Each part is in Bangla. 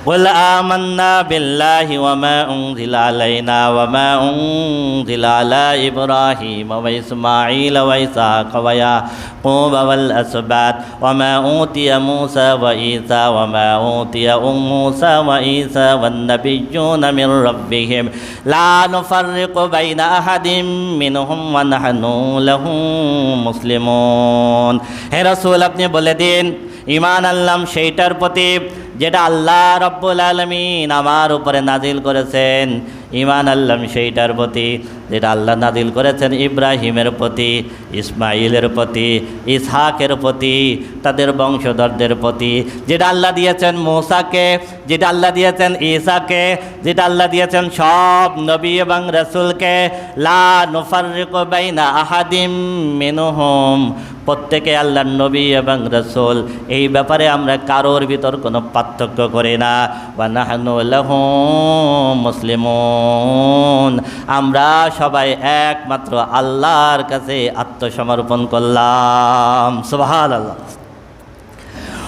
قل آمنا بالله وما أنزل علينا وما أنزل على إبراهيم وإسماعيل وإسحاق ويعقوب والأسباط وما أوتي موسى وعيسى وما أوتي موسى وعيسى والنبيون من ربهم لا نفرق بين أحد منهم ونحن له মুসলিমুন। হে রাসূল, আপনি বলে দিন, ঈমান আনলাম সেইটার প্রতি যেটা আল্লাহ রাব্বুল আলামিন আমার উপরে নাজিল করেছেন। ঈমান আনলাম সেইটার প্রতি যেটা আল্লাহ নাজিল করেছেন ইব্রাহিমের প্রতি, ইসমাইলের প্রতি, ইসহাকের প্রতি, তাদের বংশধরদের প্রতি, যেটা আল্লাহ দিয়েছেন মূসাকে, যেটা আল্লাহ দিয়েছেন ঈসাকে, যেটা আল্লাহ দিয়েছেন সব নবী এবং রাসূলকে। লা নুফাররিকু বাইনা আহাদিম মিনহুম, প্রত্যেকে আল্লাহর নবী এবং রাসূল, এই ব্যাপারে আমরা কারোর ভিতর কোনো পার্থক্য করি না। ওয়া নাহনু লাহু মুসলিমুন, আমরা সবাই একমাত্র আল্লাহর কাছে আত্মসমর্পণ করলাম। সুবহানাল্লাহ।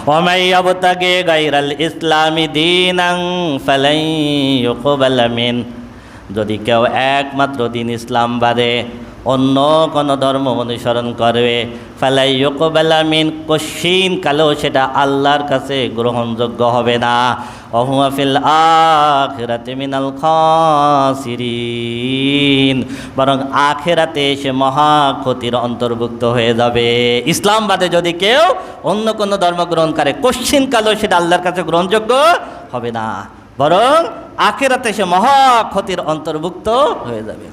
ومن يبتغي غير الإسلام دينا فلن يقبل منه, যদি কেউ একমাত্র দিন ইসলাম বাদে অন্য কোনো ধর্ম অনুসরণ করবে, ফালাই ইউকবালা মিন, কশিন কালেও সেটা আল্লাহর কাছে গ্রহণযোগ্য হবে না। ওহুয়া ফিল আখিরাতি মিনাল খাসিরিন, বরং আখিরাতে সে মহা ক্ষতির অন্তর্ভুক্ত হয়ে যাবে। ইসলাম বাদে যদি কেউ অন্য কোনো ধর্ম গ্রহণ করে, কশিন কালেও সেটা আল্লাহর কাছে গ্রহণযোগ্য হবে না, বরং আখিরাতে সে মহা ক্ষতির অন্তর্ভুক্ত হয়ে যাবে।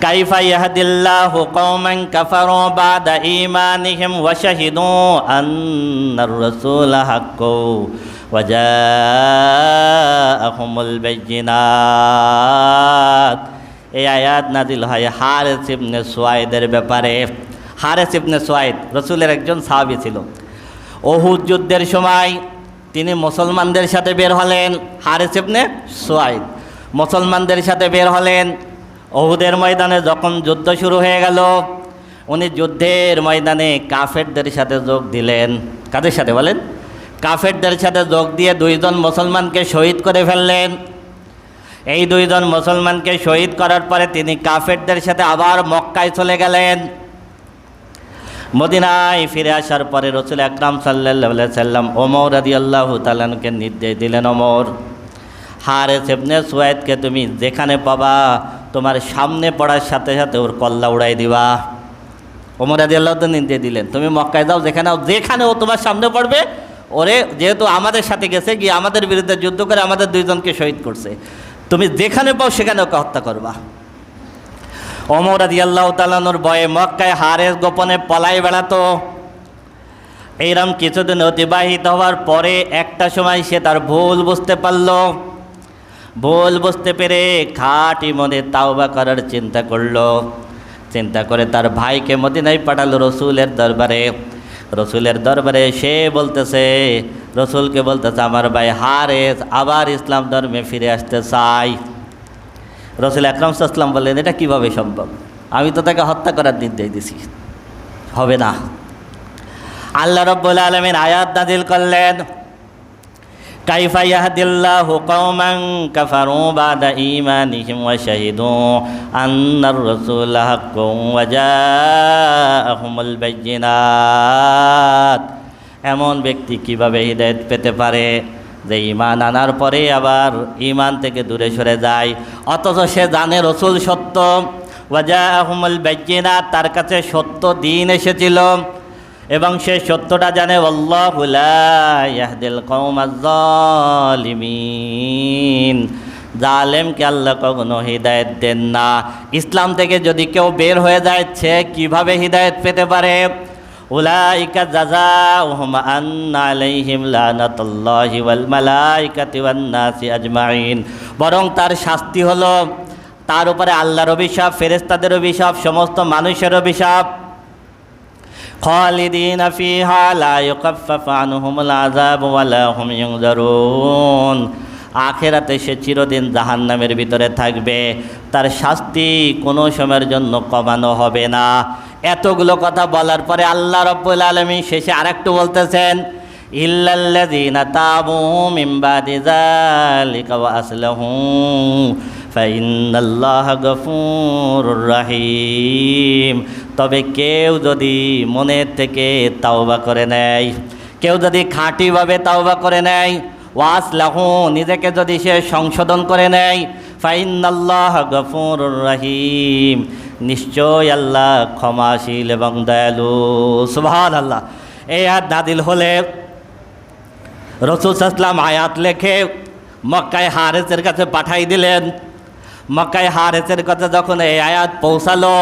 কাইফা ইয়াহদিল্লাহু কওমান কাফারু বাদা ঈমানিহিম ওয়া শাহিদু আন্নার রাসূলা হাক্কু ওয়া জাআহুমুল বায়্যিনাত। এই আয়াত নাজিল হয় হারিস ইবনে সুয়াইদের ব্যাপারে। হারিস ইবনে সুয়াইদ রাসূলের একজন সাহাবী ছিল। উহুদ যুদ্ধের সময় তিনি মুসলমানদের সাথে বের হলেন। হারিস ইবনে সুয়াইদ মুসলমানদের সাথে বের হলেন। উহুদের ময়দানে যখন যুদ্ধ শুরু হয়ে গেল, উনি যুদ্ধের ময়দানে কাফেরদের সাথে যোগ দিলেন। কাদের সাথে বলেন? কাফেরদের সাথে যোগ দিয়ে দুইজন মুসলমানকে শহীদ করে ফেললেন। এই দুইজন মুসলমানকে শহীদ করার পরে তিনি কাফেরদের সাথে আবার মক্কায় চলে গেলেন। মদিনায় ফিরে আসার পরে রাসূল আকরাম সাল্লাল্লাহু আলাইহি সাল্লাম ওমর রাদিয়াল্লাহু তাআলা আনহুকে নির্দেশ দিলেন, ওমর, হারিস ইবনে সুয়াইদকে তুমি যেখানে পাবা তোমার সামনে পড়ার সাথে সাথে ওর কল্লা উড়াই দিবা। ওমর রাদিয়াল্লাহু তাআলা নির্দেশ দিলেন, তুমি মক্কায় যাও, যেখানে ও তোমার সামনে পড়বে, ওরে যেহেতু আমাদের সাথে গেছে, গিয়ে আমাদের বিরুদ্ধে যুদ্ধ করে আমাদের দুইজনকে শহীদ করছে, তুমি যেখানে পাও সেখানে ওকে হত্যা করবা। ওমর রাদিয়াল্লাহু তাআলা আনহুর ভয়ে মক্কায় হারিস গোপনে পলাই বেড়াতো। এইরকম কিছুদিন অতিবাহিত হওয়ার পরে একটা সময় সে তার ভুল বুঝতে পারল। ভুল বুঝতে পেরে খাঁটি মনে তাওবা করার চিন্তা করলো। চিন্তা করে তার ভাইকে মদিনায় পাঠালো রসুলের দরবারে। রসুলের দরবারে সে বলতেছে, রসুলকে বলতেছে, আমার ভাই হারিস আবার ইসলাম ধর্মে ফিরে আসতে চাই। রসুল আকরাম সাল্লাল্লাহু আলাইহি ওয়াসাল্লাম বললেন, এটা কীভাবে সম্ভব? আমি তো তাকে হত্যা করার নির্দেশ দিছি, হবে না। আল্লাহ রাব্বুল আলামিন আয়াত নাযিল করলেন, কাইফা ইয়াহদিল্লাহু কওমান কাফারু বাদা ঈমানিহিম ওয়া শাহিদু আন্নার রাসূলা হাক্কু ওয়া জাআহুমুল বায়্যিনাত। এমন ব্যক্তি কিভাবে হিদায়াত পেতে পারে যে ঈমান আনার পরে আবার ঈমান থেকে দূরে সরে যায়, অথচ সে জানে রাসূল সত্য। ওয়া জাআহুমুল বায়্যিনাত, তার কাছে সত্য দিন এসেছিল এবং সে সত্যটা জানে। আল্লাহু লা ইয়াহদিল কওমাজ জালিমিন, জালেমকে আল্লাহ কখনো হিদায়াত দেন না। ইসলাম থেকে যদি কেউ বের হয়ে যায়, সে কিভাবে হিদায়াত পেতে পারে? উলাইকা জাযাউহুম আন্না আলাইহিম লানাতুল্লাহি ওয়াল মালাইকাতি ওয়ান নাসি আজমাইন, বরং তার শাস্তি হলো তার উপরে আল্লাহর অভিশাপ, ফেরেশতাদের অভিশাপ, সমস্ত মানুষের অভিশাপ। খালিদিনা ফিহা লা ইউকাফফাফু আনহুমুল আযাব ওয়া লা হুম ইউনজারুন, আখিরাতে সে চিরদিন জাহান্নামের ভিতরে থাকবে, তার শাস্তি কোনো সময়ের জন্য কমানো হবে না। এতগুলো কথা বলার পরে আল্লাহ রাব্বুল আলামিন শেষে আরেকটু বলতেছেন, ইল্লাল্লাযীনা তাবু মিন বাদি যালিকা ওয়া আসলাহু ফাইন্নাল্লাহা গফুরুর রহিম। তবে কেউ যদি মনের থেকে তাওবা করে নেয়, কেউ যদি খাঁটিভাবে তাওবা করে নেয়, ওয়া আসলাহু নিজেকে যদি সে সংশোধন করে নেয়, ফাইন্নাল্লাহা গফুরুর রহিম নিশ্চয় আল্লাহ ক্ষমাশীল এবং দয়ালু। সুবহানাল্লাহ। এই আয়াত নাযিল হলে রাসূল সাল্লাল্লাহু আলাইহি ওয়াসাল্লাম আয়াত লেখে মক্কায় হারেসের কাছে পাঠাই দিলেন। মক্কায় হারেসের কাছে যখন এই আয়াত পৌঁছালো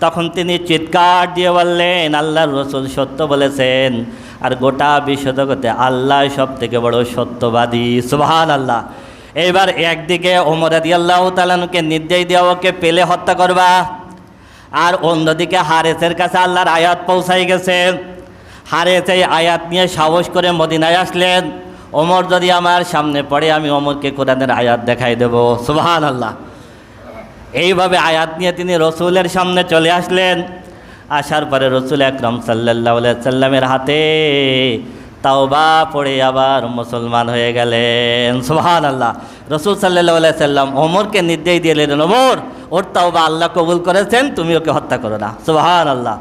তখন তিনি চিৎকার দিয়ে বললেন, আল্লাহর রাসূল সত্য বলেছেন, আর গোটা বিশ্বজগতে আল্লাহ সব থেকে বড় সত্যবাদী। সুবহানাল্লাহ। এইবার একদিকে ওমর রাদিয়াল্লাহু তাআলা আনহুকে নির্দেশ দেওয়া, ওকে পেলে হত্যা করবা, আর অন্যদিকে হারেসের কাছে আল্লাহর আয়াত পৌঁছাই গেছে। হারেস এই আয়াত নিয়ে সাহস করে মদিনায় আসলেন। ওমর যদি আমার সামনে পড়ে আমি ওমরকে কোরআনের আয়াত দেখাই দেব। সুবহানাল্লাহ। এইভাবে আয়াত নিয়ে তিনি রসুলের সামনে চলে আসলেন। আসার পরে রসুল আকরাম সাল্লাল্লাহু আলাইহি সাল্লামের হাতে তাওবা পড়ে আবার মুসলমান হয়ে গেলেন। সুবহানাল্লাহ। রসুল সাল্লাল্লাহু আলাইহি সাল্লাম ওমরকে নির্দেশ দিলেন, ওমর ওর তাওবা আল্লাহ কবুল করেছেন, তুমি ওকে হত্যা করো না। সুবহানাল্লাহ।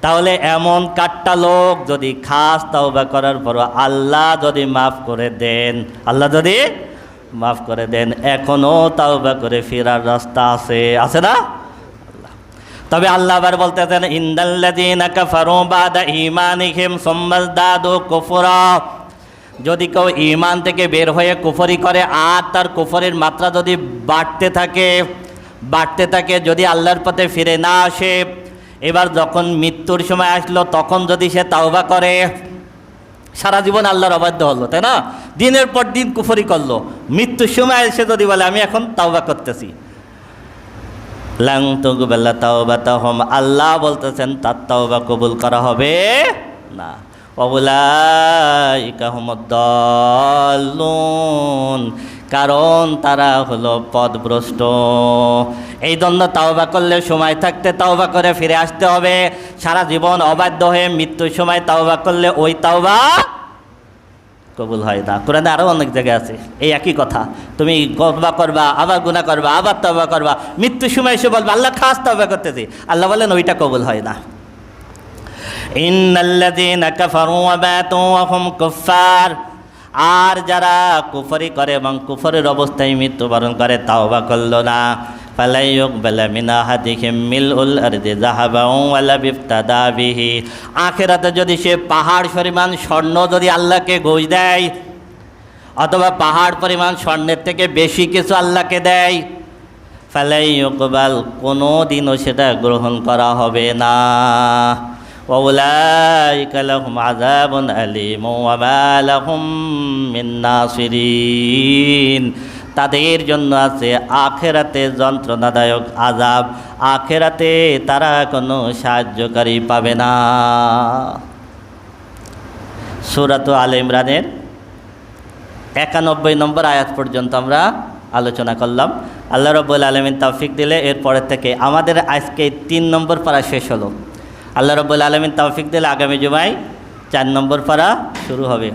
তাহলে এমন কাট্টা লোক যদি খাস তাওবা করার পর আল্লাহ যদি মাফ করে দেন, আল্লাহ যদি মাফ করে দেন, এখনও তাওবা করে ফেরার রাস্তা আছে, আছে না? তবে আল্লাহ আবার বলতেছেন, ইন্নাল্লাযীনা কাফারু বাদা ঈমানিহিম সুম্মা যাদু কুফরা। যদি কেউ ঈমান থেকে বের হয়ে কুফরি করে আর তার কুফরের মাত্রা যদি বাড়তে থাকে, যদি আল্লাহর পথে ফিরে না আসে, এবার যখন মৃত্যুর সময় আসলো তখন যদি সে তাওবা করে, সারা জীবন আল্লাহর অবাধ্য হলো, তাই না? দিনের পর দিন কুফরি করলো, মৃত্যুর সময় এসে যদি বলে আমি এখন তাওবা করতেছি, লাং তুকবালা তাওবাতাহুম, আল্লাহ বলতেছেন তার তাওবা কবুল করা হবে না। ওয়াউলাইকা হুমুদ দাল্লুন, কারণ তারা হলো পথভ্রষ্ট। এই জন্য তাওবা করলে সময় থাকতে তাওবা করে ফিরে আসতে হবে। সারা জীবন অবাধ্য হয়ে মৃত্যুর সময় তাওবা করলে ওই তাওবা কবুল হয় না। কোরআনে আরও অনেক জায়গায় আছে এই একই কথা। তুমি তওবা করবা, আবার গুনাহ করবা, আবার তওবা করবা, মৃত্যুর সময় এসে বলবা আল্লাহ খাস তওবা করতেছি, আল্লাহ বলেন ওইটা কবুল হয় না। ইন্নাল্লাযীনা কাফারু ওয়া মাতু ওয়া হুম কুফার, আর যারা কুফরি করে এবং কুফরের অবস্থায় মৃত্যুবরণ করে তাওবা করলো না, ফালা ইউকবালা মিন আহাদিহিম মিলউল আরদি যাহাবান ওয়া লা বিফতাদা বিহি, আখিরাতে যদি সে পাহাড় পরিমাণ স্বর্ণ যদি আল্লাহকে ঘুষ দেয়, অথবা পাহাড় পরিমাণ স্বর্ণের থেকে বেশি কিছু আল্লাহকে দেয়, ফালা ইউকবাল, কোনো দিনও সেটা গ্রহণ করা হবে না। ওয়াউলাইকা লাহুম আযাবুন আলীম ওয়া মা লাহুম মিন নাসিরিন, তাদের জন্য আছে আখেরাতে যন্ত্রণাদায়ক আযাব, আখেরাতে তারা কোনো সাহায্যকারী পাবে না। সূরাত আলে ইমরানের 91 নম্বর আয়াত পর্যন্ত আমরা আলোচনা করলাম। আল্লাহ রাব্বুল আলামিন তৌফিক দিলে এরপরের থেকে আমাদের আজকে 3 নম্বর পারা শেষ হলো। আল্লাহ রাব্বুল আলামিন তৌফিক দিলে আগামী জুমায় 4 নম্বর পারা শুরু হবে।